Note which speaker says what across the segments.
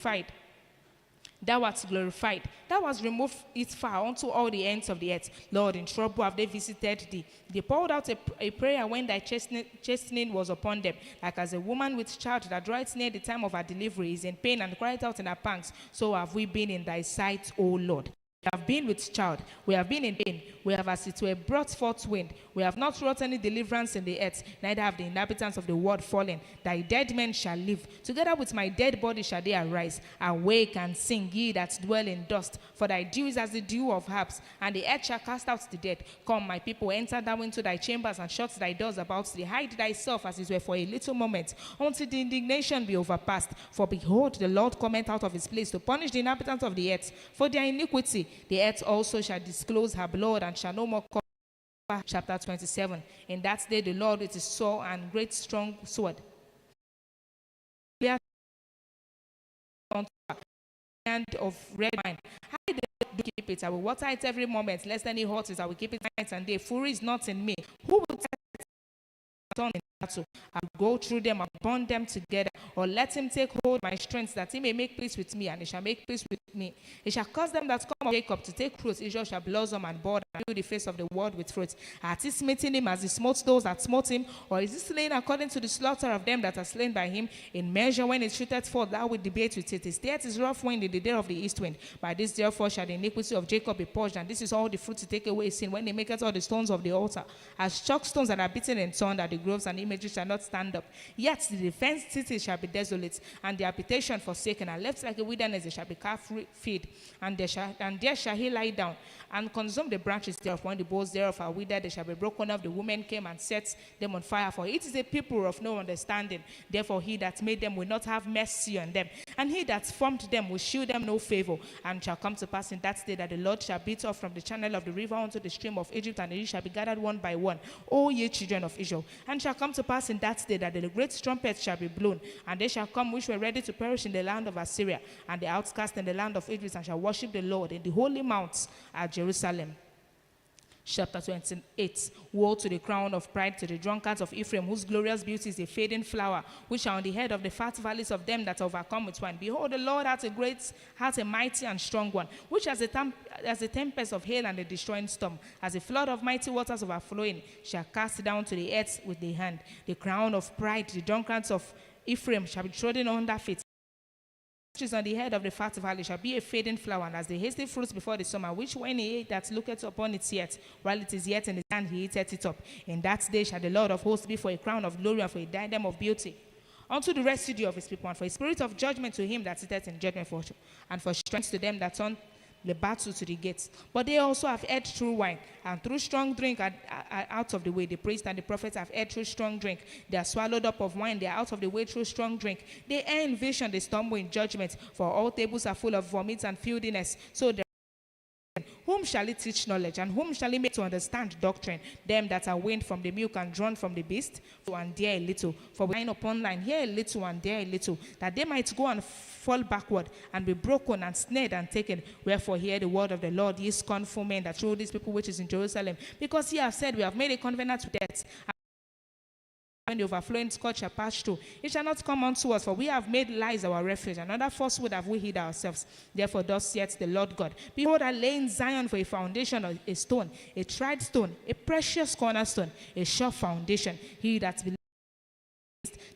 Speaker 1: glorified. Thou art glorified. Thou hast removed it far unto all the ends of the earth. Lord, in trouble have they visited thee. They poured out a prayer when thy chastening was upon them. Like as a woman with child that draweth near the time of her delivery is in pain and crieth out in her pangs, so have we been in thy sight, O Lord. We have been with child, we have been in pain, we have as it were brought forth wind, we have not wrought any deliverance in the earth, neither have the inhabitants of the world fallen. Thy dead men shall live, together with my dead body shall they arise. Awake and sing, ye that dwell in dust, for thy dew is as the dew of herbs, and the earth shall cast out the dead. Come, my people, enter thou into thy chambers, and shut thy doors about thee. Hide thyself as it were for a little moment, until the indignation be overpast. For behold, the Lord cometh out of his place to punish the inhabitants of the earth for their iniquity. The earth also shall disclose her blood, and shall no more come. Chapter 27. In that day the Lord with his sore and great strong sword and of red wine. I do keep it. I will water it every moment, lest any hurt it. I will keep it night and day. Fury is not in me. Who will turn in battle? I will go through them and burn them together, or let him take hold of my strength, that he may make peace with me, and he shall make peace with me. He shall cause them that come of Jacob to take fruit. Israel shall blossom and bud, and fill the face of the world with fruit. Hath he smitten him as he smote those that smote him? Or is he slain according to the slaughter of them that are slain by him? In measure when it shooteth forth, thou wilt debate with it. His death is rough wind in the day of the east wind. By this therefore shall the iniquity of Jacob be purged, and this is all the fruit to take away sin, when they make it all the stones of the altar as chalk stones that are beaten and turned, that the groves and images shall not stand up. Yet the defenced city shall be desolate, and the habitation forsaken, and left like a wilderness. They shall be calf feed, and there shall he lie down, and consume the branches thereof. When the boughs thereof are withered, they shall be broken off. The women came and set them on fire, for it is a people of no understanding. Therefore he that made them will not have mercy on them, and he that formed them will shew them no favor. And shall come to pass in that day that the Lord shall beat off from the channel of the river unto the stream of Egypt, and ye shall be gathered one by one, O ye children of Israel. And shall come to pass in that day that the great trumpet shall be blown, and they shall come which were ready to perish in the land of Assyria, and the outcast in the land of Egypt, and shall worship the Lord in the holy mounts at Jerusalem. Chapter 28. Woe to the crown of pride, to the drunkards of Ephraim, whose glorious beauty is a fading flower, which are on the head of the fat valleys of them that overcome with wine. Behold, the Lord hath a mighty and strong one, which as a tempest of hail and a destroying storm, as a flood of mighty waters overflowing, shall cast down to the earth with the hand. The crown of pride, the drunkards of Ephraim, shall be trodden under feet. Which is on the head of the fat valley shall be a fading flower, and as the hasty fruits before the summer, which when he that looketh upon it yet, while it is yet in his hand, he eateth it up. In that day shall the Lord of hosts be for a crown of glory, and for a diadem of beauty unto the residue of his people, and for a spirit of judgment to him that sitteth in judgment, and for strength to them that turn the battle to the gates. But they also have erred through wine, and through strong drink are out of the way. The priests and the prophets have erred through strong drink. They are swallowed up of wine. They are out of the way through strong drink. They err in vision. They stumble in judgment. For all tables are full of vomit and filthiness. So whom shall he teach knowledge, and whom shall he make to understand doctrine? Them that are weaned from the milk and drawn from the beast, and dare a little. For line upon line, here a little and there a little, that they might go and fall backward, and be broken and snared and taken. Wherefore hear the word of the Lord, ye scornful men that rule these people which is in Jerusalem. Because ye have said, we have made a covenant with death, when the overflowing scourge shall pass through, it shall not come unto us, for we have made lies our refuge, and under falsehood have we hid ourselves. Therefore thus saith the Lord God, behold, I lay in Zion for a foundation of a stone, a tried stone, a precious cornerstone, a sure foundation. He that believes,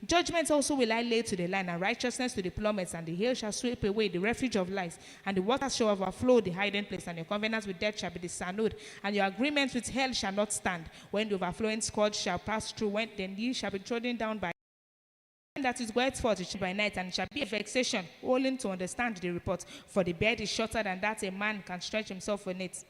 Speaker 1: judgment also will I lay to the line, and righteousness to the plummets, and the hail shall sweep away the refuge of lies, and the waters shall overflow the hiding place, and your covenants with death shall be disannuled, and your agreements with hell shall not stand. When the overflowing scourge shall pass through, then ye shall be trodden down by that is goeth forth, it shall by night, and it shall be a vexation, only to understand the report. For the bed is shorter than that a man can stretch himself on it.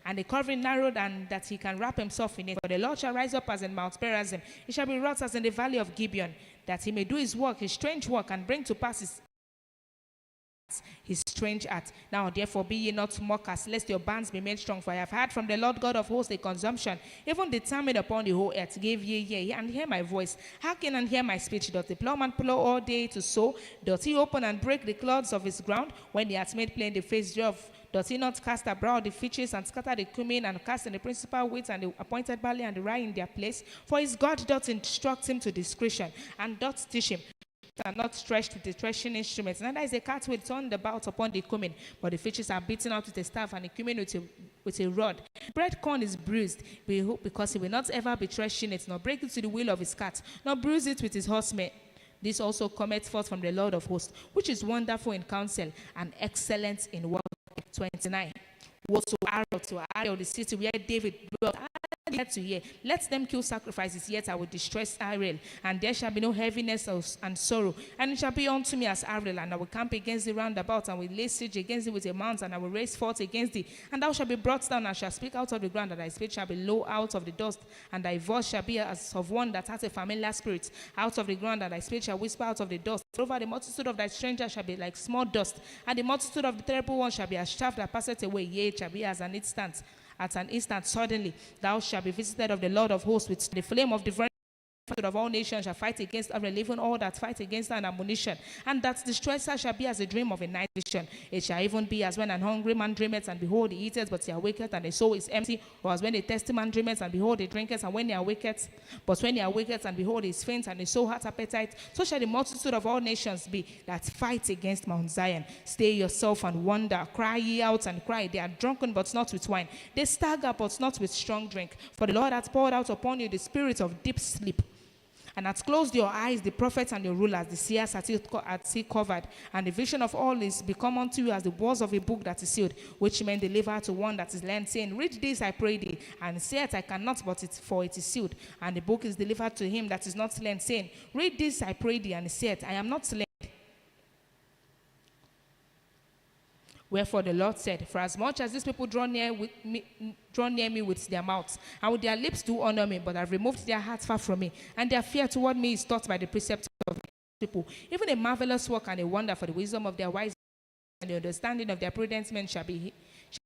Speaker 1: And the covering narrow than that he can wrap himself in it. For the Lord shall rise up as in Mount Perazim, he shall be wrought as in the valley of Gibeon, that he may do his work, his strange work, and bring to pass his strange art. Now therefore be ye not mockers, lest your bands be made strong. For I have heard from the Lord God of hosts a consumption, even determined upon the whole earth. Give ye ear and hear my voice. Hearken and hear my speech. Doth the plowman plow all day to sow? Doth he open and break the clods of his ground? When he hath made plain the face thereof, doth he not cast abroad the fitches, and scatter the cumin, and cast in the principal wheat, and the appointed barley, and the rye in their place? For his God doth instruct him to discretion, and doth teach him. are not stretched with the threshing instruments, neither is a cart wheel turned about upon the cumin, but the fishes are beaten out with a staff, and the cumin with a rod. Bread corn is bruised, because he will not ever be threshing it, nor break it to the wheel of his cart, nor bruise it with his horsemen. This also cometh forth from the Lord of hosts, which is wonderful in counsel and excellent in work. 29. Woe to Ariel, the city where David dwelt. To hear. Let them kill sacrifices, yet I will distress Ariel, and there shall be no heaviness and sorrow. And it shall be unto me as Ariel, and I will camp against thee round about, and will lay siege against thee with a mount, and I will raise forth against thee. And thou shalt be brought down, and shall speak out of the ground, and thy speech shall be low out of the dust, and thy voice shall be as of one that hath a familiar spirit out of the ground, and thy speech shall whisper out of the dust. Over the multitude of thy strangers shall be like small dust, and the multitude of the terrible ones shall be as chaff that passeth away, yea, it shall be as an instant. At an instant, suddenly, thou shalt be visited of the Lord of hosts with the flame of the of all nations shall fight against Ariel, even all that fight against an ammunition, and that distresser shall be as a dream of a night vision. It shall even be as when an hungry man dreameth, and behold, he eateth, but he awaketh, and his soul is empty, or as when a thirsty man dreameth, and behold, he drinketh, and when he awaketh, and behold, he is faint, and his soul hath appetite. So shall the multitude of all nations be that fight against Mount Zion. Stay yourself and wonder, cry ye out and cry. They are drunken, but not with wine. They stagger, but not with strong drink. For the Lord hath poured out upon you the spirit of deep sleep, and hath closed your eyes, the prophets and your rulers, the seers at he covered, and the vision of all is become unto you as the words of a book that is sealed, which men deliver to one that is learned, saying, read this, I pray thee, and saith, I cannot, for it is sealed. And the book is delivered to him that is not learned, saying, read this, I pray thee, and saith, I am not learned. Wherefore the Lord said, for as much as these people draw near me with their mouths, and with their lips do honor me, but have removed their hearts far from me, and their fear toward me is taught by the precepts of people. Even a marvelous work and a wonder for the wisdom of their wise and the understanding of their prudent men shall be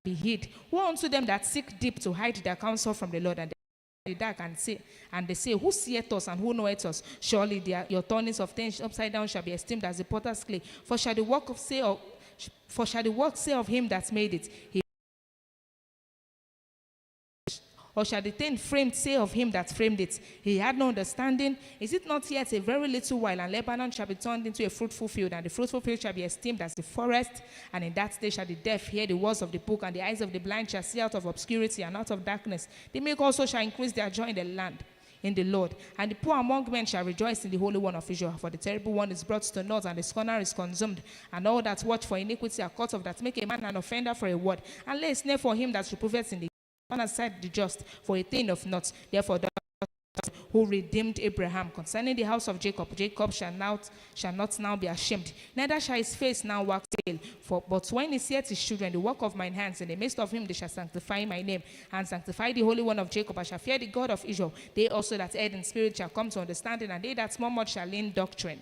Speaker 1: hid. Woe unto them that seek deep to hide their counsel from the Lord, and the dark, and they say, who seeth us and who knoweth us? Surely your turnings of things upside down shall be esteemed as the potter's clay. For shall the work say of him that made it, or shall the thing framed say of him that framed it, he had no understanding? Is it not yet a very little while, and Lebanon shall be turned into a fruitful field, and the fruitful field shall be esteemed as the forest? And in that day shall the deaf hear the words of the book, and the eyes of the blind shall see out of obscurity and out of darkness. The meek also shall increase their joy in the land, in the Lord. And the poor among men shall rejoice in the Holy One of Israel. For the terrible one is brought to naught, and the scorner is consumed. And all that watch for iniquity are cut off, that make a man an offender for a word, and lay a snare for him that reproveth in the on aside the just for a thing of naught. Therefore, who redeemed Abraham concerning the house of Jacob shall not now be ashamed, neither shall his face now wax pale. But when he seeth his children, the work of mine hands, in the midst of him they shall sanctify my name, and sanctify the Holy One of Jacob. I shall fear the God of Israel. They also that erred in spirit shall come to understanding, and they that murmured shall learn doctrine.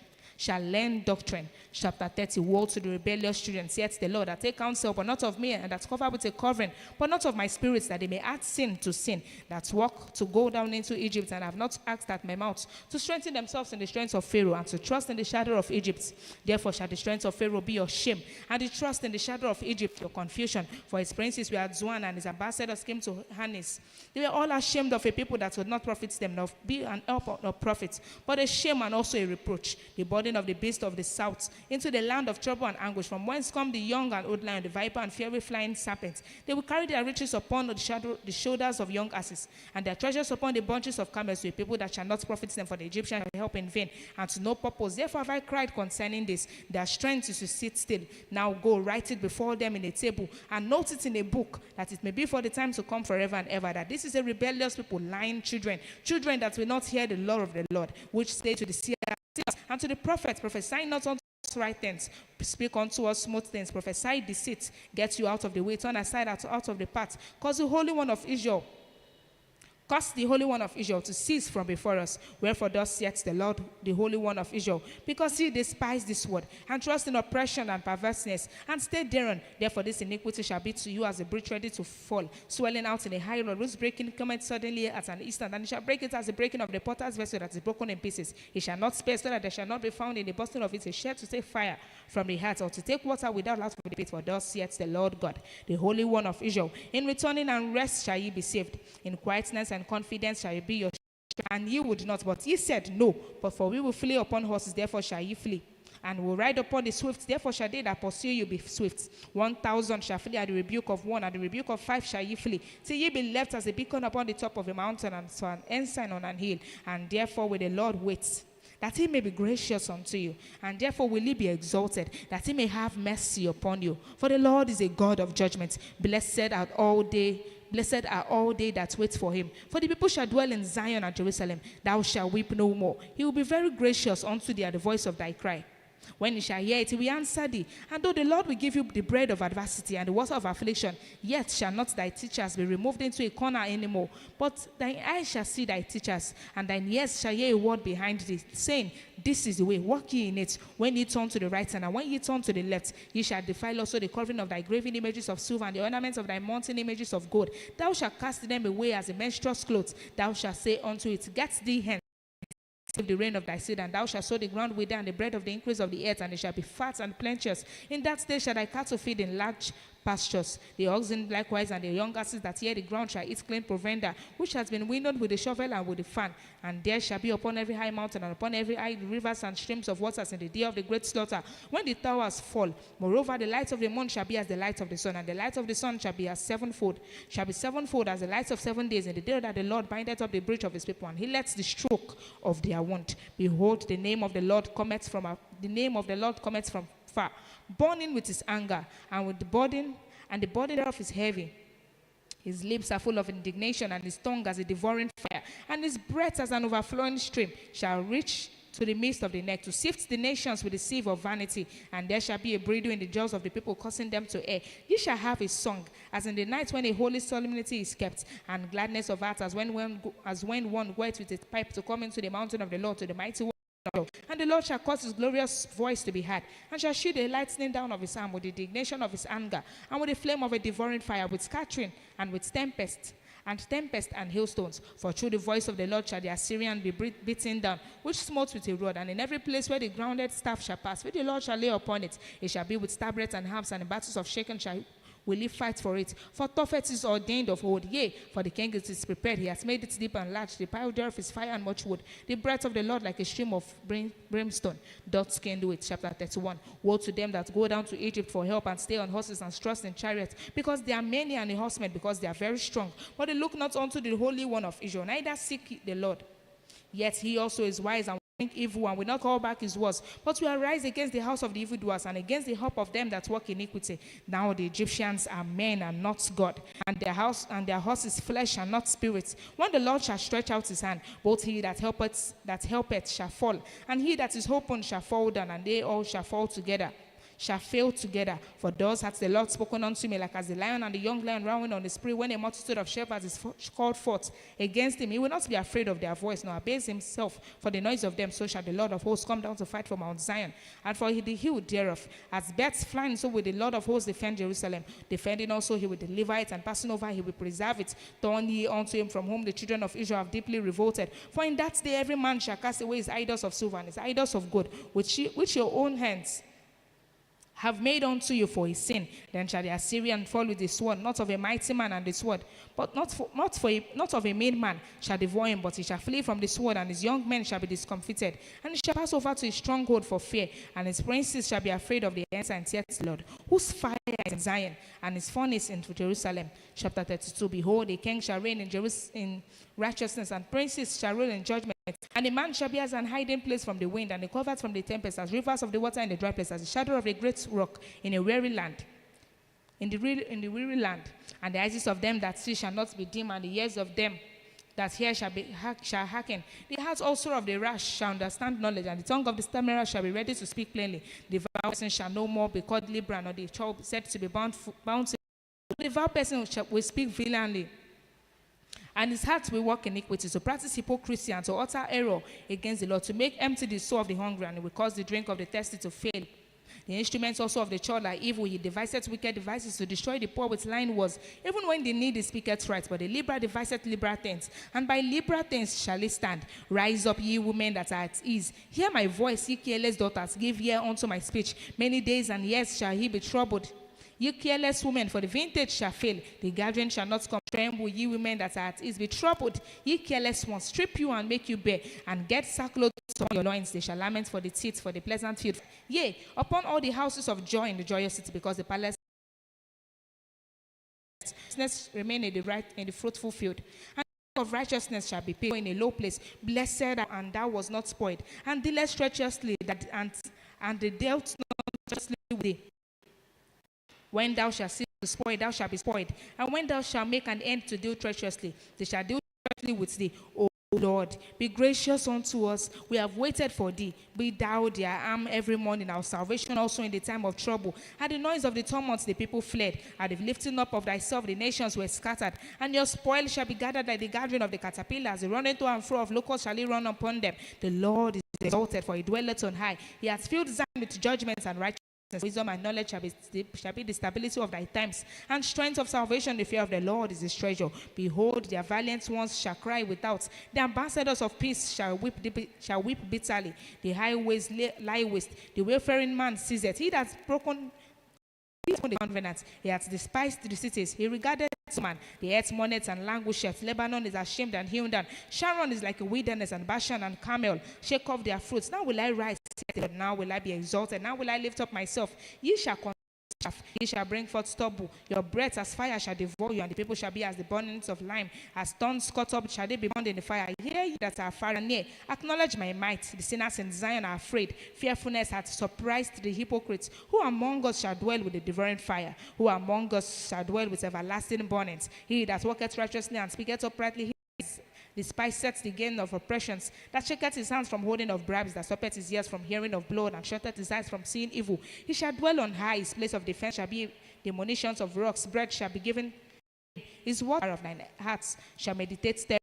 Speaker 1: Chapter 30. Woe to the rebellious children, saith the Lord, that take counsel, but not of me, and that cover with a covering, but not of my spirits, that they may add sin to sin, that walk to go down into Egypt, and have not asked at my mouth, to strengthen themselves in the strength of Pharaoh, and to trust in the shadow of Egypt. Therefore shall the strength of Pharaoh be your shame, and the trust in the shadow of Egypt your confusion. For his princes were at Zoan, and his ambassadors came to Hanes. They were all ashamed of a people that would not profit them, nor be an help or profit, but a shame and also a reproach. The burden of the beast of the south, into the land of trouble and anguish, from whence come the young and old lion, the viper and fiery flying serpent. They will carry their riches upon the shoulders of young asses, and their treasures upon the bunches of camels, to a people that shall not profit them, for the Egyptians shall help in vain, and to no purpose. Therefore have I cried concerning this. Their strength is to sit still. Now go, write it before them in a table, and note it in a book, that it may be for the time to come forever and ever, that this is a rebellious people, lying children that will not hear the law of the Lord, which say to the seer and to the prophet, prophesy not unto us right things, speak unto us smooth things, prophesy deceit, get you out of the way, turn aside out of the path, cause the Holy One of Israel to cease from before us. Wherefore thus saith the Lord, the Holy One of Israel, because he despised this word, and trust in oppression and perverseness, and stay thereon. Therefore this iniquity shall be to you as a breach ready to fall, swelling out in a high road, whose breaking cometh suddenly at an instant, and it shall break it as the breaking of the potter's vessel that is broken in pieces. It shall not spare, so that there shall not be found in the bursting of it a shed to take fire from the heart, or to take water without light from the pit. For thus saith the Lord God, the Holy One of Israel, in returning and rest shall ye be saved, in quietness and confidence shall be your and ye would not. But ye said, No, but for we will flee upon horses, therefore shall ye flee. And will ride upon the swift, therefore shall they that pursue you be swift. 1,000 shall flee at the rebuke of one, at the rebuke of 5 shall ye flee. Till ye be left as a beacon upon the top of a mountain, and so an ensign on an hill. And therefore will the Lord wait, that he may be gracious unto you. And therefore will he be exalted, that he may have mercy upon you. For the Lord is a God of judgment. Blessed are all they that wait for him. For the people shall dwell in Zion and Jerusalem. Thou shalt weep no more. He will be very gracious unto thee at the voice of thy cry. When you shall hear it, he will answer thee. And though the Lord will give you the bread of adversity and the water of affliction, yet shall not thy teachers be removed into a corner anymore. But thine eyes shall see thy teachers, and thine ears shall hear a word behind thee, saying, This is the way, walk ye in it. When ye turn to the right hand, and when ye turn to the left, ye shall defile also the covering of thy graven images of silver, and the ornaments of thy mountain images of gold. Thou shalt cast them away as a menstruous cloth. Thou shalt say unto it, Get thee hence the rain of thy seed, and thou shalt sow the ground wither, and the bread of the increase of the earth, and it shall be fat and plenteous. In that day shall thy cattle feed in large pastures. The oxen likewise and the young asses that hear the ground shall eat clean provender, which has been winnowed with the shovel and with the fan. And there shall be upon every high mountain and upon every high rivers and streams of waters in the day of the great slaughter, when the towers fall. Moreover, the light of the moon shall be as the light of the sun, and the light of the sun shall be sevenfold as the light of 7 days, in the day that the Lord bindeth up the breach of his people, and he lets the stroke of their wound. Behold, the name of the Lord cometh from far, burning with his anger, and with the burden thereof is heavy. His lips are full of indignation, and his tongue as a devouring fire, and his breath as an overflowing stream shall reach to the midst of the neck, to sift the nations with the sieve of vanity. And there shall be a bridle in the jaws of the people, causing them to err. Ye shall have a song, as in the night when a holy solemnity is kept, and gladness of heart, as when one waits with a pipe to come into the mountain of the Lord, to the mighty one. And the Lord shall cause his glorious voice to be heard, and shall shoot a lightning down of his arm, with the indignation of his anger, and with the flame of a devouring fire, with scattering, and with tempest and hailstones. For through the voice of the Lord shall the Assyrian be beaten down, which smote with a rod. And in every place where the grounded staff shall pass, which the Lord shall lay upon it, it shall be with stabrets and harps, and in battles of shaken will he fight for it. For Tophet is ordained of old, yea, for the king is prepared. He has made it deep and large. The pile thereof is fire and much wood. The breath of the Lord like a stream of brimstone doth kindle it. Chapter 31. Woe to them that go down to Egypt for help, and stay on horses and trust in chariots, because they are many, and in horsemen, because they are very strong. But they look not unto the Holy One of Israel, neither seek the Lord. Yet he also is wise, and think evil, and will not call back his words, but will arise against the house of the evildoers, and against the hope of them that work iniquity. Now the Egyptians are men and not God, and their horse is flesh and not spirit. When the Lord shall stretch out his hand, both he that helpeth shall fall, and he that is open shall fall down, and they all shall fail together. For thus hath the Lord spoken unto me, like as the lion and the young lion roaring on the spree, when a multitude of shepherds is called forth against him. He will not be afraid of their voice, nor abase himself for the noise of them. So shall the Lord of hosts come down to fight for Mount Zion, and for the hill thereof. As birds flying, so will the Lord of hosts defend Jerusalem. Defending also, he will deliver it, and passing over, he will preserve it. Turn ye unto him, from whom the children of Israel have deeply revolted. For in that day every man shall cast away his idols of silver and his idols of gold, which your own hands have made unto you for his sin. Then shall the Assyrian fall with the sword, not of a mighty man and the sword, but not of a made man shall devour him, but he shall flee from the sword, and his young men shall be discomfited. And he shall pass over to his stronghold for fear, and his princes shall be afraid of the ensign, saith the Lord, whose fire is in Zion, and his furnace in Jerusalem. Chapter 32. Behold, a king shall reign in righteousness, and princes shall rule in judgment. And a man shall be as an hiding place from the wind, and a covert from the tempest, as rivers of the water in the dry place, as the shadow of a great rock in a weary land. In the weary land, and the eyes of them that see shall not be dim, and the ears of them that hear shall hearken. The heart also of the rash shall understand knowledge, and the tongue of the stammerer shall be ready to speak plainly. The vile person shall no more be called liberal, nor the child said to be bound. The vile person will speak violently, and his heart will work iniquity, to practice hypocrisy, and to utter error against the Lord, to make empty the soul of the hungry, and it will cause the drink of the thirsty to fail. The instruments also of the child are evil. He deviseth wicked devices to destroy the poor with lying words, even when the needy speaketh right. But the liberal deviseth liberal things, and by liberal things shall he stand. Rise up, ye women that are at ease. Hear my voice, ye careless daughters. Give ear unto my speech. Many days and years shall he be troubled. Ye careless women, for the vintage shall fail, the gathering shall not come. Tremble, ye women that are at ease, be troubled. Ye careless ones, strip you and make you bare, and get sackcloth on your loins. They shall lament for the teeth, for the pleasant field. Yea, upon all the houses of joy in the joyous city, because the palace remain in the fruitful field. And of righteousness shall be paid in a low place. Blessed and thou was not spoiled, and dealest treacherously, and they dealt not justly with thee. When thou shalt see the spoil, thou shalt be spoiled. And when thou shalt make an end to deal treacherously, they shall deal treacherously with thee. O Lord, be gracious unto us. We have waited for thee. Be thou their arm every morning, our salvation also in the time of trouble. At the noise of the tumult, the people fled. At the lifting up of thyself, the nations were scattered. And your spoil shall be gathered like the gathering of the caterpillars. The running to and fro of locusts shall he run upon them. The Lord is exalted, for he dwelleth on high. He hath filled Zion with judgments and righteousness. Wisdom and knowledge shall be the stability of thy times, and strength of salvation. The fear of the Lord is his treasure. Behold, their valiant ones shall cry without. The ambassadors of peace shall weep bitterly. The highways lie waste. The wayfaring man ceaseth. He that broken the covenant, he hath despised the cities. He regarded man. The earth mourneth and languisheth. Lebanon is ashamed and hewn down. Sharon is like a wilderness, and Bashan and Carmel shake off their fruits. Now will I rise, now will I be exalted. Now will I lift up myself. Ye shall ye shall bring forth stubble. Your breath as fire shall devour you, and the people shall be as the burnings of lime. As thorns cut up shall they be burned in the fire. Hear ye that are far and near. Acknowledge my might. The sinners in Zion are afraid. Fearfulness hath surprised the hypocrites. Who among us shall dwell with the devouring fire? Who among us shall dwell with everlasting burnings? He that walketh righteously and speaketh uprightly, despiseth the gain of oppressions, that shaketh his hands from holding of bribes, that stoppeth his ears from hearing of blood, and shutteth his eyes from seeing evil. He shall dwell on high. His place of defense shall be the munitions of rocks. Bread shall be given. His water of thine hearts shall meditate steadily.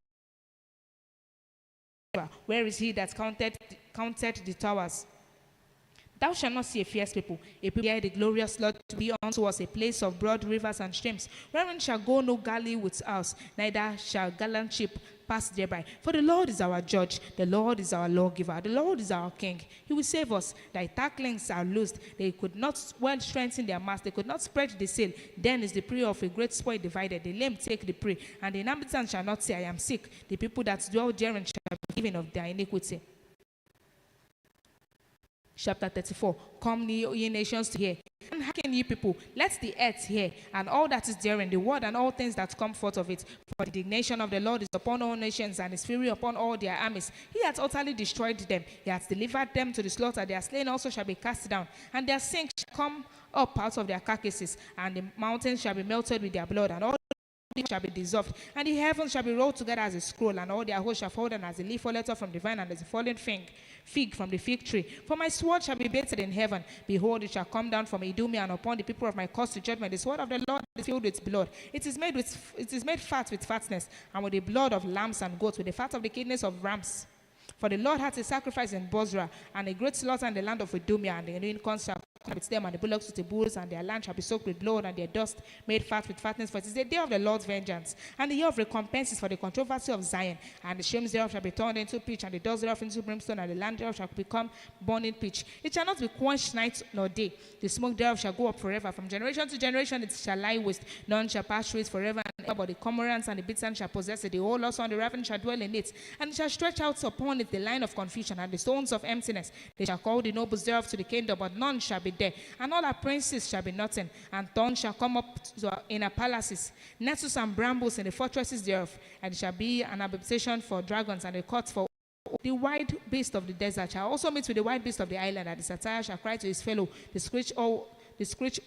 Speaker 1: Where is he that counted the towers? Thou shalt not see a fierce people, a people the glorious Lord to be unto us, a place of broad rivers and streams, wherein shall go no galley with us, neither shall gallant ship pass thereby. For the Lord is our judge, the Lord is our lawgiver, the Lord is our king. He will save us. Thy tacklings are loosed. They could not well strengthen their mast, they could not spread the sail. Then is the prey of a great spoil divided. The lame take the prey, and the inhabitants shall not say, I am sick. The people that dwell therein shall be given of their iniquity. Chapter 34. Come ye nations to hear, and hearken ye people. Let the earth hear, and all that is therein, the word and all things that come forth of it. For the indignation of the Lord is upon all nations, and his fury upon all their armies. He hath utterly destroyed them. He hath delivered them to the slaughter. Their slain also shall be cast down, and their sink shall come up out of their carcasses, and the mountains shall be melted with their blood, and all shall be dissolved, and the heavens shall be rolled together as a scroll, and all their hosts shall fall down as a leaf falleth from the vine, and as a fallen fig from the fig tree. For my sword shall be baited in heaven. Behold, it shall come down from Idumea, and upon the people of my cause to judgment. The sword of the Lord is filled with blood. It is made fat with fatness, and with the blood of lambs and goats, with the fat of the kidneys of rams. For the Lord hath a sacrifice in Bozrah, and a great slaughter in the land of Idumea, and the new corns shall come with them, and the bullocks with the bulls, and their land shall be soaked with blood, and their dust made fat with fatness. For it is the day of the Lord's vengeance, and the year of recompenses for the controversy of Zion. And the shames thereof shall be turned into pitch, and the dust thereof into brimstone, and the land thereof shall become burning pitch. It shall not be quenched night nor day. The smoke thereof shall go up forever. From generation to generation it shall lie waste. None shall pass through it forever and ever. But the cormorants and the bittern shall possess it. The whole also and the raven shall dwell in it. And it shall stretch out upon it the line of confusion and the stones of emptiness. They shall call the nobles thereof to the kingdom, but none shall be there. And all our princes shall be nothing. And thorns shall come up in our palaces, nettles and brambles in the fortresses thereof. And it shall be an habitation for dragons, and a court for the wild beast of the desert shall also meet with the wild beast of the island, and the satyr shall cry to his fellow. The screech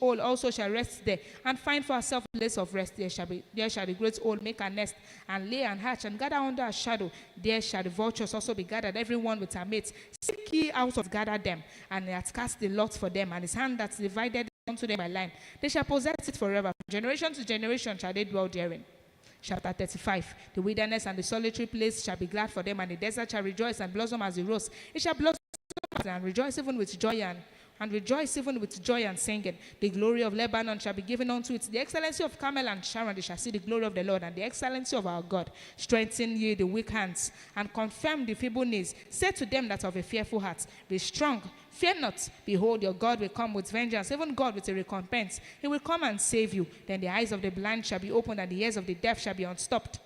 Speaker 1: owl also shall rest there, and find for herself a place of rest. There shall the great owl make a nest, and lay and hatch, and gather under a shadow. There shall the vultures also be gathered, every one with her mates. Seek ye out of gather them, and he hath cast the lot for them, and his hand that divided unto them by line. They shall possess it forever. From generation to generation shall they dwell therein. Chapter 35. The wilderness and the solitary place shall be glad for them, and the desert shall rejoice and blossom as the rose. It shall blossom and rejoice even with joy and rejoice even with joy and singing. The glory of Lebanon shall be given unto it. The excellency of Carmel and Sharon, they shall see the glory of the Lord, and the excellency of our God. Strengthen ye the weak hands, and confirm the feeble knees. Say to them that of a fearful heart, be strong, Fear not, behold, your God will come with vengeance, even God with a recompense. He will come and save you. Then the eyes of the blind shall be opened, and the ears of the deaf shall be unstopped.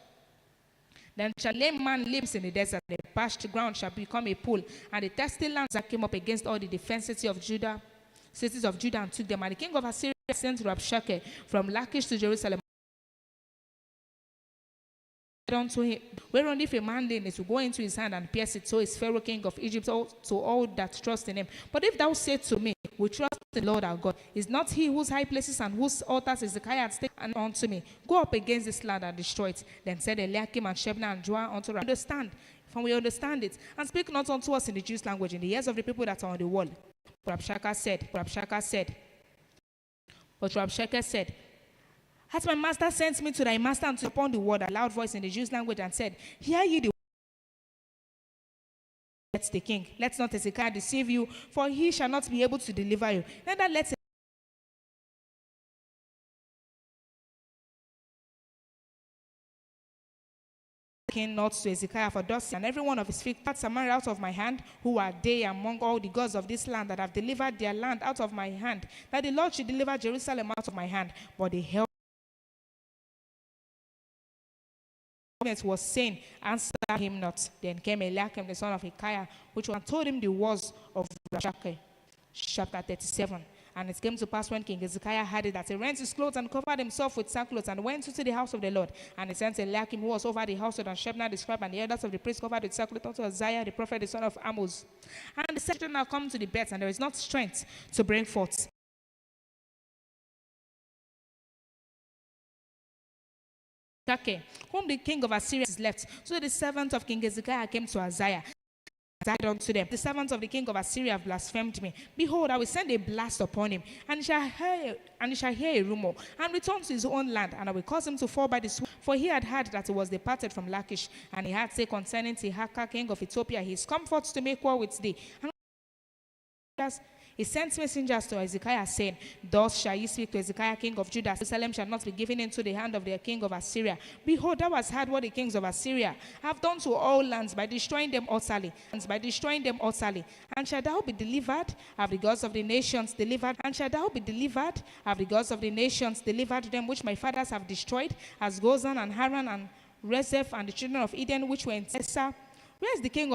Speaker 1: Then shall lame man lives in the desert, the parched ground shall become a pool, and the thirsty lands that came up against all the defenses of Judah, cities of Judah, and took them. And the king of Assyria sent Rccg from Lachish to Jerusalem unto him, whereon if a man lean it will go into his hand and pierce it, so is Pharaoh king of Egypt to all that trust in him. But if thou say to me, we trust in the Lord our God, is not he whose high places and whose altars Hezekiah had taken unto me? Go up against this land and destroy it. Then said Eliakim and Shebna and Joah unto Rccg, understand, for we understand it, and speak not unto us in the Jews' language, in the ears of the people that are on the wall. But Rccg said, has my master sent me to thy master and to upon the word, a loud voice in the Jews' language, and said, hear ye the let the king, let not Hezekiah deceive you, for he shall not be able to deliver you. Neither let king not to Hezekiah, for thus and every one of his feet cut Samaria out of my hand, who are they among all the gods of this land that have delivered their land out of my hand, that the Lord should deliver Jerusalem out of my hand. But they held was saying, answer him not. Then came Eliakim the son of Hilkiah, which one told him the words of Rccg. Chapter 37. And it came to pass when King Hezekiah heard it, that he rent his clothes and covered himself with sackcloth and went into the house of the Lord. And he sent Eliakim, who was over the household, and Shebna the scribe, and the elders of the priests covered with sackcloth unto Isaiah the prophet, the son of Amos. And the children are come to the bed, and there is not strength to bring forth. Whom the king of Assyria is left. So the servants of King Hezekiah came to Isaiah, said unto them, the servants of the king of Assyria have blasphemed me. Behold, I will send a blast upon him, and he shall hear a rumor, and return to his own land, and I will cause him to fall by the sword. For he had heard that he was departed from Lachish, and he had said concerning Tirhakah, king of Ethiopia, he is come forth to make war with thee. And he sent messengers to Hezekiah, saying, thus shall ye speak to Hezekiah, king of Judah, Jerusalem shall not be given into the hand of the king of Assyria. Behold, thou hast heard what the kings of Assyria have done to all lands by destroying them utterly. And shall thou be delivered? Have the gods of the nations delivered? And shall thou be delivered? Have the gods of the nations delivered them which my fathers have destroyed, as Gozan and Haran and Rezeph and the children of Eden which were in Tessa? Where is the king of